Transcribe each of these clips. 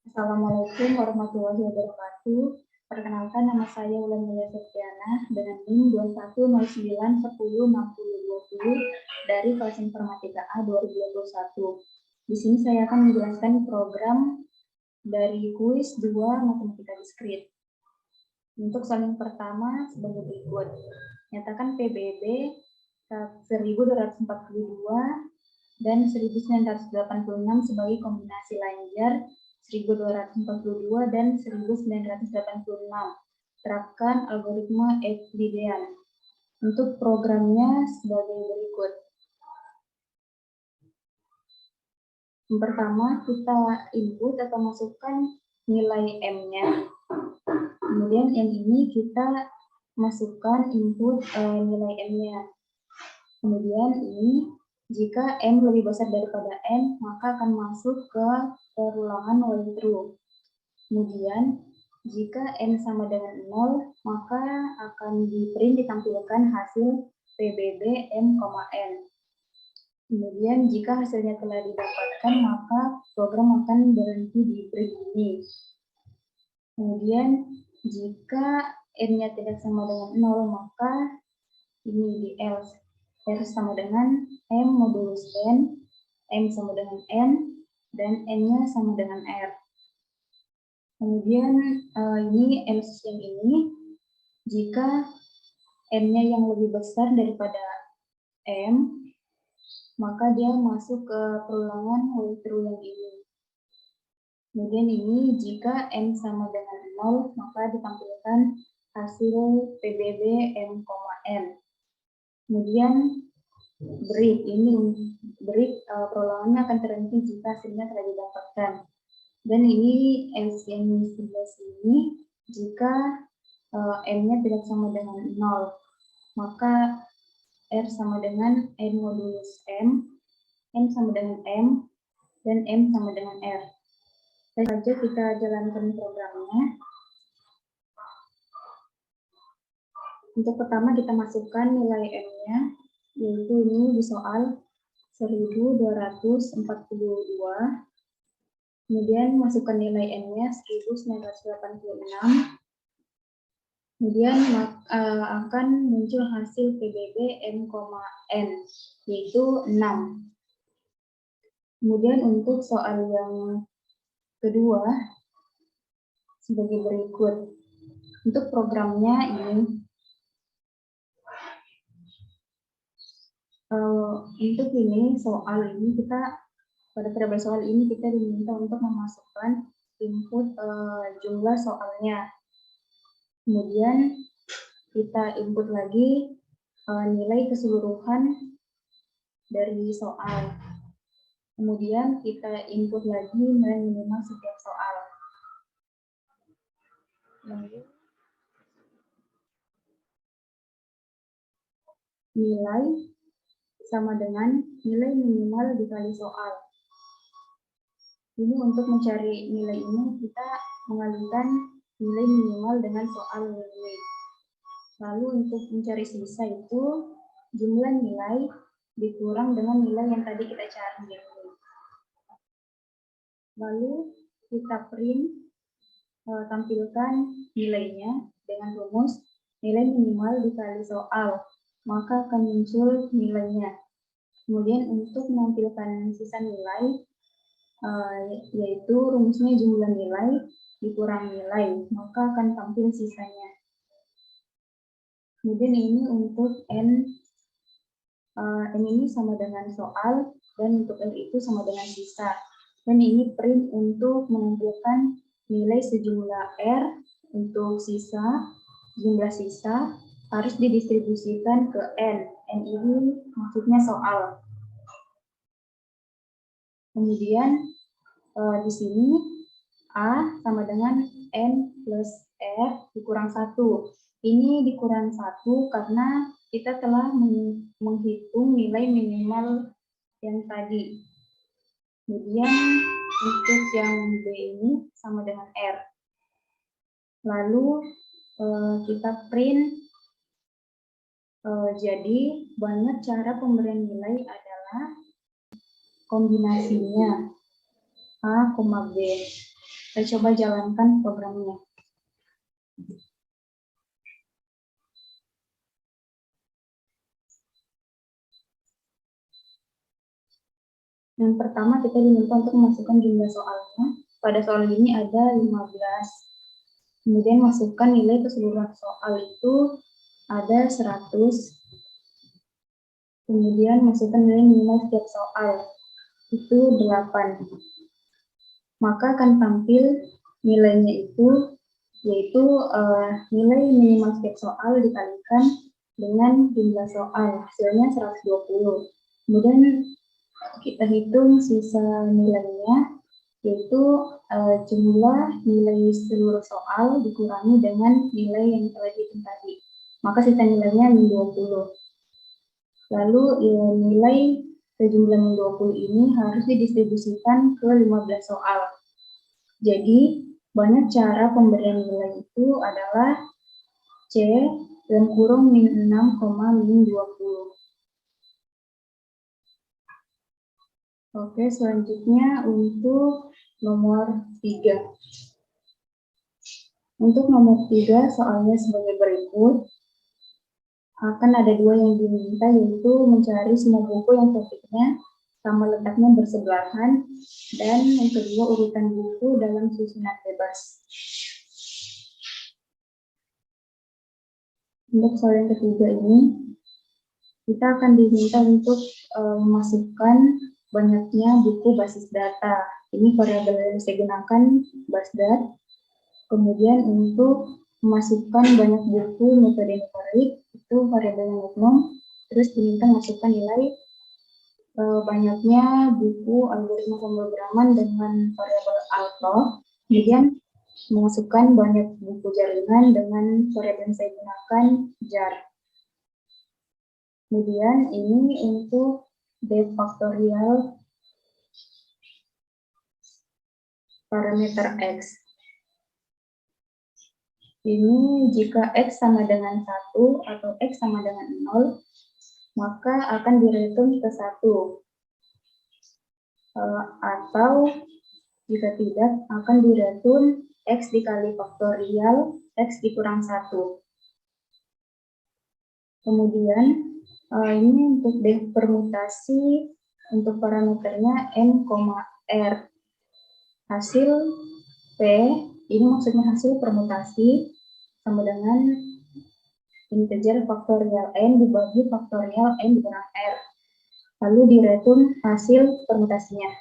Assalamualaikum warahmatullahi wabarakatuh. Perkenalkan, nama saya Wulan Mulia Septiana dengan NIM 2109106020 dari kelas Informatika A 2021. Di sini saya akan menjelaskan program dari kuis 2 Matematika Diskrit. Untuk soal yang pertama sebagai berikut. Nyatakan PBB 1242 dan 1986 sebagai kombinasi lanjar 1242 dan 1986. Terapkan algoritma Euclidean. Untuk programnya sebagai berikut. Yang pertama, kita input atau masukkan nilai M-nya. Kemudian yang ini kita masukkan input nilai M-nya. Kemudian ini, jika M lebih besar daripada N, maka akan masuk ke perulangan while true. Kemudian, jika N sama dengan 0, maka akan ditampilkan hasil PBB M, N. Kemudian, jika hasilnya telah didapatkan, maka program akan berhenti di print ini. Kemudian, jika N-nya tidak sama dengan 0, maka ini di else. R sama dengan M modulus N, M sama dengan N, dan N-nya sama dengan R. Kemudian ini else yang ini, jika N-nya yang lebih besar daripada M, maka dia masuk ke perulangan while true yang ini. Kemudian ini, jika N sama dengan 0, maka ditampilkan hasil PBB M, N. Kemudian break perulangannya akan terhenti jika hasilnya telah didapatkan. Dan ini else yang sebelah sini, jika M-nya tidak sama dengan 0, maka R sama dengan N modulus M, N sama dengan M, dan M sama dengan R. Saja kita jalankan programnya. Untuk pertama kita masukkan nilai M-nya, yaitu ini di soal 1242. Kemudian masukkan nilai N-nya 1986. Kemudian akan muncul hasil PBB M, N, yaitu 6. Kemudian untuk soal yang kedua, sebagai berikut. Untuk programnya ini, untuk ini soal ini pada variabel soal ini kita diminta untuk memasukkan input jumlah soalnya. Kemudian kita input lagi nilai keseluruhan dari soal. Kemudian kita input lagi nilai minimal setiap soal. Lalu nilai sama dengan nilai minimal dikali soal. Ini untuk mencari nilai ini kita mengalihkan nilai minimal dengan soal ini. Lalu untuk mencari sisa itu jumlah nilai dikurang dengan nilai yang tadi kita cari. Lalu kita print, tampilkan nilainya dengan rumus nilai minimal dikali soal, maka akan muncul nilainya. Kemudian untuk menampilkan sisa nilai, yaitu rumusnya jumlah nilai dikurang nilai, maka akan tampil sisanya. Kemudian ini untuk N ini sama dengan soal, dan untuk L itu sama dengan sisa. Dan ini print untuk menampilkan nilai sejumlah R untuk sisa, jumlah sisa harus didistribusikan ke N. N ini maksudnya soal. Kemudian di sini A sama dengan N plus R dikurang 1. Ini dikurang 1 karena kita telah menghitung nilai minimal yang tadi. Kemudian untuk yang B ini sama dengan R. Lalu kita print, jadi banyak cara pemberian nilai adalah kombinasinya. A, B. Kita coba jalankan programnya. Yang pertama kita diminta untuk memasukkan jumlah soalnya. Pada soal ini ada 15. Kemudian masukkan nilai keseluruhan soal itu ada 100. Kemudian masukkan nilai minimal setiap soal itu 8. Maka akan tampil nilainya itu yaitu nilai minimal setiap soal dikalikan dengan jumlah soal, hasilnya 120. Kemudian kita hitung sisa nilainya, yaitu jumlah nilai seluruh soal dikurangi dengan nilai yang telah dihitung tadi. Maka sisa nilainya min 20. Lalu nilai sejumlah min 20 ini harus didistribusikan ke 15 soal. Jadi, banyak cara pemberian nilai itu adalah C dan kurung min 6, min 20. Oke, selanjutnya untuk nomor 3. Untuk nomor 3, soalnya sebagai berikut. Akan ada 2 yang diminta, yaitu mencari semua buku yang topiknya sama letaknya bersebelahan, dan yang kedua urutan buku dalam susunan bebas. Untuk soal yang ketiga ini, kita akan diminta untuk memasukkan banyaknya buku basis data. Ini variabel yang saya gunakan BASDAT. Kemudian untuk memasukkan banyak buku metode numerik, itu variabel magnum. Terus diminta masukkan nilai banyaknya buku algoritma pemrograman dengan variabel alto. Kemudian memasukkan banyak buku jaringan dengan variabel yang saya gunakan jar. Kemudian ini untuk D faktorial parameter X. Ini jika X sama dengan 1 atau X sama dengan 0, maka akan direturn ke 1. Atau jika tidak, akan direturn X dikali faktorial X dikurang 1. Kemudian, ini untuk depermutasi untuk parameternya N, R. Hasil P, ini maksudnya hasil permutasi, sama dengan integer faktorial N dibagi faktorial N dikurang R. Lalu direturn hasil permutasinya.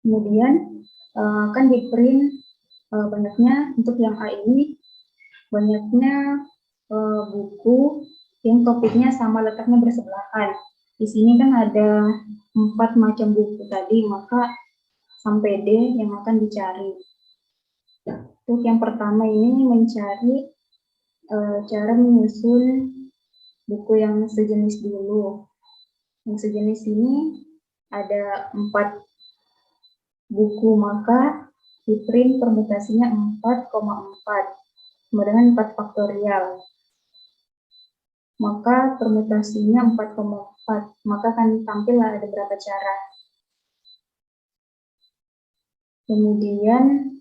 Kemudian akan di-print banyaknya, untuk yang A ini, banyaknya buku yang topiknya sama letaknya bersebelahan. Di sini kan ada 4 macam buku tadi, maka sampai D yang akan dicari. Untuk yang pertama ini mencari cara menyusun buku yang sejenis dulu. Yang sejenis ini ada 4 buku, maka di print permutasinya 4,4 sama dengan 4 faktorial. Maka permutasinya 4,4, maka akan tampil ada berapa cara. Kemudian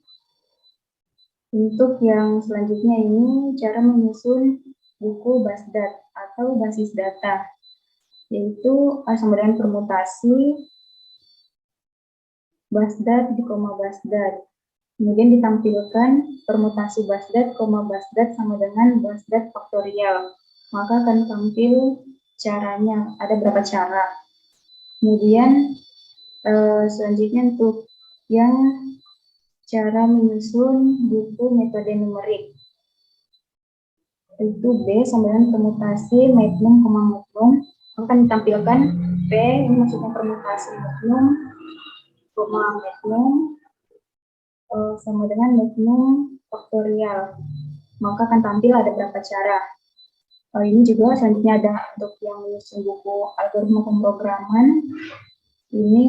untuk yang selanjutnya ini cara menyusun buku BASDAT atau basis data, yaitu sama dengan permutasi BASDAT di koma BASDAT. Kemudian ditampilkan permutasi BASDAT, BASDAT sama dengan BASDAT faktorial. Maka akan tampil caranya, ada berapa cara. Kemudian selanjutnya untuk yang cara menyusun buku metode numerik. Itu B sama dengan permutasi magnum, magnum. Akan ditampilkan P, ini maksudnya permutasi magnum, magnum, sama dengan magnum faktorial. Maka akan tampil ada berapa cara. Ini juga selanjutnya ada untuk yang menyusun buku algoritma pemrograman. Ini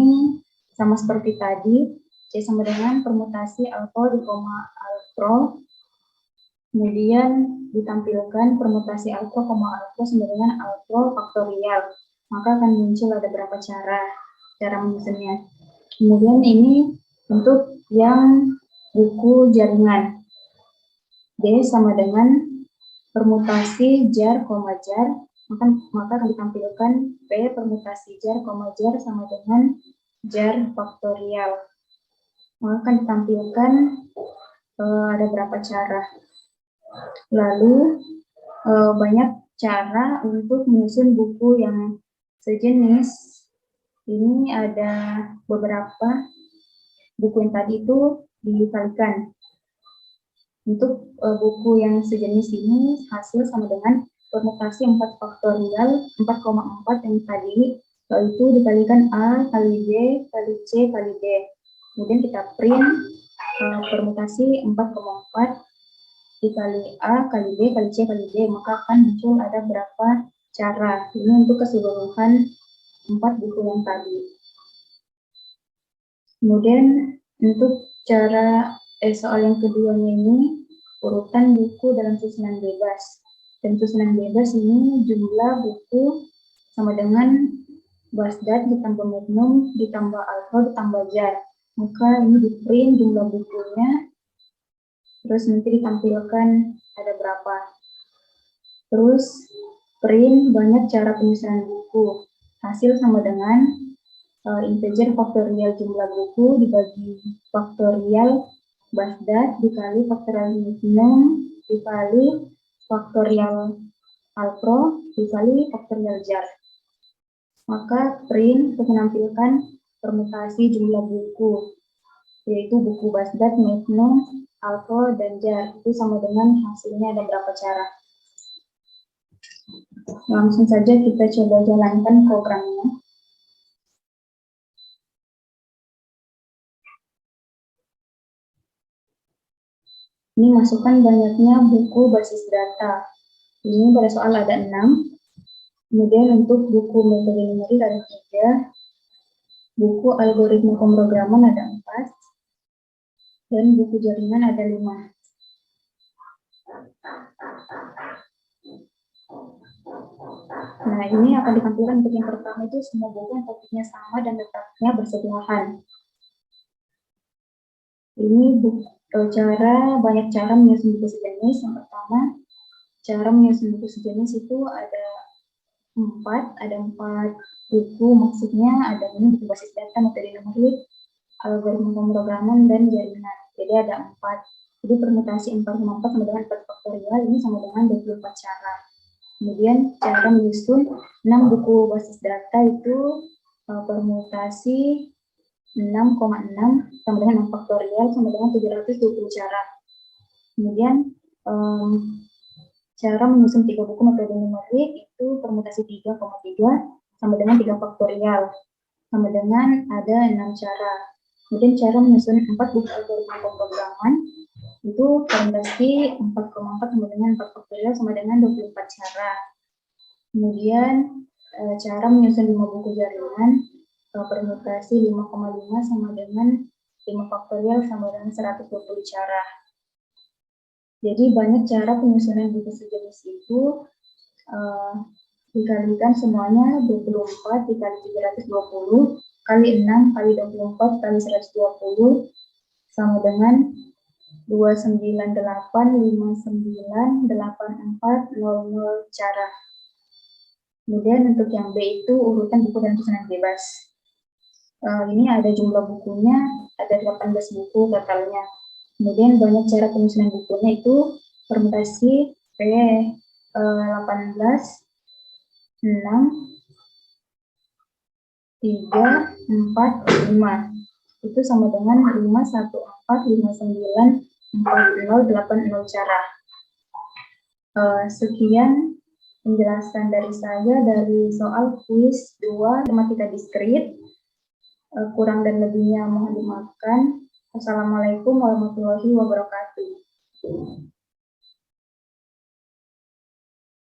sama seperti tadi, C sama dengan permutasi alto di koma alto. Kemudian ditampilkan permutasi alto, alto sama dengan alto faktorial. Maka akan muncul ada berapa cara menyusunnya. Kemudian ini untuk yang buku jaringan. D sama dengan permutasi jar, jar, maka akan ditampilkan P permutasi jar, jar sama dengan jar faktorial. Maka akan ditampilkan ada berapa cara. Lalu banyak cara untuk menyusun buku yang sejenis. Ini ada beberapa buku yang tadi itu dikalikan. Untuk buku yang sejenis ini hasil sama dengan permutasi 4 faktorial 4,4 yang tadi, yaitu dikalikan A kali B kali C kali D. Kemudian kita print permutasi 4,4 dikali A kali B kali C kali D, maka akan muncul ada berapa cara. Ini untuk keseluruhan 4 buku yang tadi. Kemudian untuk cara soal yang keduanya ini urutan buku dalam susunan bebas. Dan susunan bebas ini jumlah buku sama dengan Basdat ditambah Magnum ditambah Alpha ditambah Jar. Maka ini di print jumlah bukunya, terus nanti ditampilkan ada berapa. Terus print banyak cara penyusunan buku. Hasil sama dengan integer faktorial jumlah buku dibagi faktorial Basdat dikali faktorial Magnum dikali faktorial Alpro dikali faktorial Jar. Maka print untuk menampilkan permutasi jumlah buku, yaitu buku Basdat, Magnum, Alpro, dan Jar. Itu sama dengan hasilnya ada berapa cara. Langsung saja kita coba jalankan programnya. Ini masukkan banyaknya buku basis data. Ini pada soal ada 6. Kemudian untuk buku metode numerik ada 3. Buku algoritma pemrograman ada 4. Dan buku jaringan ada 5. Nah, ini akan ditampilkan untuk yang pertama itu semua buku yang topiknya sama dan letaknya bersebelahan. Ini banyak cara menyusun buku sejenis. Yang pertama, cara menyusun buku sejenis itu ada 4 buku, maksudnya ada ini buku basis data, metode numerik, algoritma pemrograman, dan jaringan. Jadi ada 4. Jadi permutasi 4,4 sama dengan 4 faktorial ini sama dengan 24 cara. Kemudian cara menyusun 6 buku basis data itu permutasi 6,6 sama dengan 6 faktorial sama dengan 720 cara. Kemudian cara menyusun 3 buku metode numerik itu permutasi 3,3 sama dengan 3 faktorial sama dengan ada 6 cara. Kemudian cara menyusun 4 buku algoritma pemrograman itu permutasi 4,4 sama dengan 4 faktorial sama dengan 24 cara. Kemudian cara menyusun 5 buku jaringan permutasi 5,5 sama dengan 5 faktorial sama dengan 120 cara. Jadi banyak cara penyusunan buku sejenis itu dikalikan semuanya 24 dikali 320 kali 6 kali 24 kali 120 sama dengan 298598400 cara. Kemudian untuk yang B itu urutan buku dan susunan bebas. Ini ada jumlah bukunya, ada 18 buku totalnya. Kemudian banyak cara penyusunan bukunya itu permutasi P 18 6 3 4 5 itu sama dengan 514594080 cara. Sekian penjelasan dari saya dari soal kuis 2 matematika diskrit. Kurang dan lebihnya mohon dimaafkan. Wassalamualaikum warahmatullahi wabarakatuh.